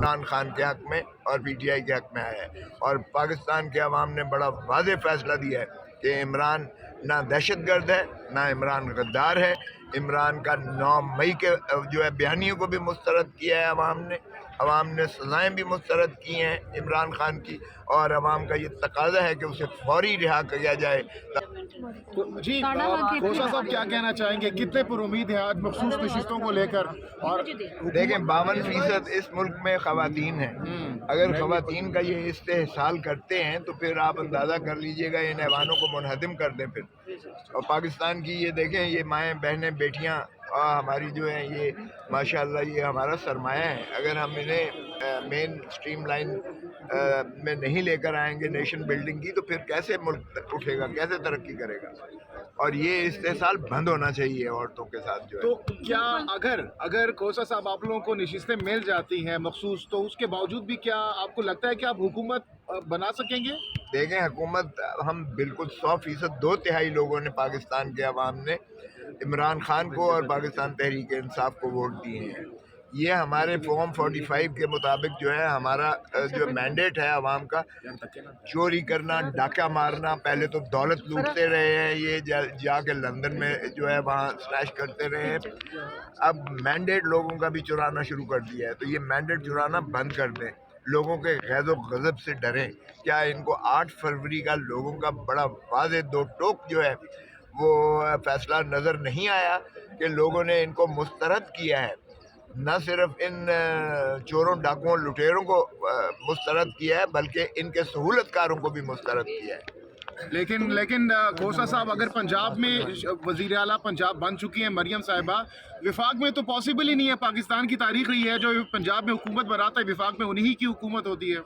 عمران خان کے حق میں اور پی ٹی آئی کے حق میں آیا ہے، اور پاکستان کے عوام نے بڑا واضح فیصلہ دیا ہے کہ عمران نہ دہشت گرد ہے، نہ عمران غدار ہے۔ عمران کا 9 مئی کے جو ہے بیانیوں کو بھی مسترد کیا ہے عوام نے سزائیں بھی مسترد کی ہیں عمران خان کی، اور عوام کا یہ تقاضا ہے کہ اسے فوری رہا کیا جائے۔ جی کھوسا صاحب کیا کہنا چاہیں گے، کتنے پر امید ہیں آج مخصوص نشستوں کو لے کر؟ اور دیکھیں 52% اس ملک میں خواتین ہیں، اگر خواتین کا یہ استحصال کرتے ہیں تو پھر آپ اندازہ کر لیجئے گا ان ایوانوں کو منہدم کر دیں پھر۔ اور پاکستان کی یہ دیکھیں یہ مائیں بہنیں بیٹیاں ہماری جو ہیں یہ ماشاءاللہ یہ ہمارا سرمایہ ہے، اگر ہم انہیں مین سٹریم لائن میں نہیں لے کر آئیں گے نیشن بلڈنگ کی تو پھر کیسے ملک اٹھے گا، کیسے ترقی کرے گا؟ اور یہ استحصال بند ہونا چاہیے عورتوں کے ساتھ جو ہے۔ تو کیا اگر کھوسا صاحب آپ لوگوں کو نشستیں مل جاتی ہیں مخصوص، تو اس کے باوجود بھی کیا آپ کو لگتا ہے کہ آپ حکومت بنا سکیں گے؟ دیکھیں حکومت ہم بالکل 100%، 2/3 لوگوں نے پاکستان کے عوام نے عمران خان کو اور پاکستان تحریک انصاف کو ووٹ دیے ہیں۔ یہ ہمارے فارم 45 کے مطابق جو ہے ہمارا جو مینڈیٹ ہے عوام کا، چوری کرنا، ڈاکہ مارنا، پہلے تو دولت لوٹتے رہے ہیں یہ جا کے لندن میں جو ہے وہاں سلیش کرتے رہے ہیں، اب مینڈیٹ لوگوں کا بھی چرانا شروع کر دیا ہے، تو یہ مینڈیٹ چرانا بند کر دیں، لوگوں کے غیظ و غضب سے ڈریں۔ کیا ان کو 8 فروری کا لوگوں کا بڑا واضح 2 ٹوک جو ہے وہ فیصلہ نظر نہیں آیا کہ لوگوں نے ان کو مسترد کیا ہے؟ نہ صرف ان چوروں ڈاکوؤں لٹیروں کو مسترد کیا ہے بلکہ ان کے سہولت کاروں کو بھی مسترد کیا ہے۔ لیکن کھوسا صاحب اگر پنجاب میں وزیر اعلیٰ پنجاب بن چکی ہیں مریم صاحبہ، وفاق میں تو پاسبل ہی نہیں ہے، پاکستان کی تاریخ رہی ہے جو پنجاب میں حکومت بناتا ہے وفاق میں انہی کی حکومت ہوتی ہے۔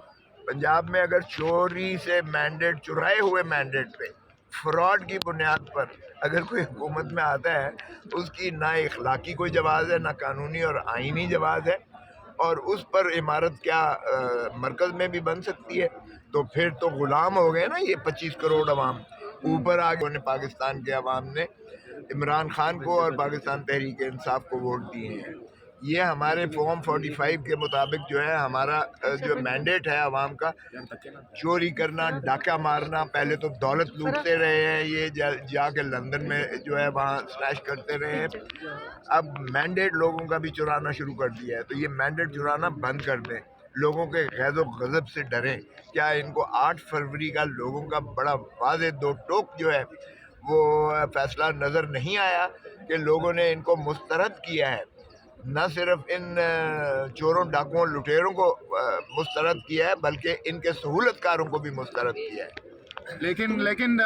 پنجاب میں اگر چوری سے مینڈیٹ، چرائے ہوئے مینڈیٹ پہ فراڈ کی بنیاد پر اگر کوئی حکومت میں آتا ہے، اس کی نہ اخلاقی کوئی جواز ہے، نہ قانونی اور آئینی جواز ہے، اور اس پر عمارت کیا مرکز میں بھی بن سکتی ہے؟ تو پھر تو غلام ہو گئے نا یہ 25 کروڑ عوام، اوپر آگے نے پاکستان کے عوام نے عمران خان کو اور پاکستان تحریک انصاف کو ووٹ دیے ہیں۔ یہ ہمارے فارم 45 کے مطابق جو ہے ہمارا جو مینڈیٹ ہے عوام کا، چوری کرنا، ڈاکہ مارنا، پہلے تو دولت لوٹتے رہے ہیں یہ جا کے لندن میں جو ہے وہاں سلیش کرتے رہے ہیں، اب مینڈیٹ لوگوں کا بھی چرانا شروع کر دیا ہے، تو یہ مینڈیٹ چرانا بند کر دیں، لوگوں کے غیظ و غضب سے ڈریں۔ کیا ان کو 8 فروری کا لوگوں کا بڑا واضح 2 ٹوک جو ہے وہ فیصلہ نظر نہیں آیا کہ لوگوں نے ان کو مسترد کیا ہے؟ نہ صرف ان چوروں ڈاکوؤں لٹیروں کو مسترد کیا ہے بلکہ ان کے سہولت کاروں کو بھی مسترد کیا ہے۔ لیکن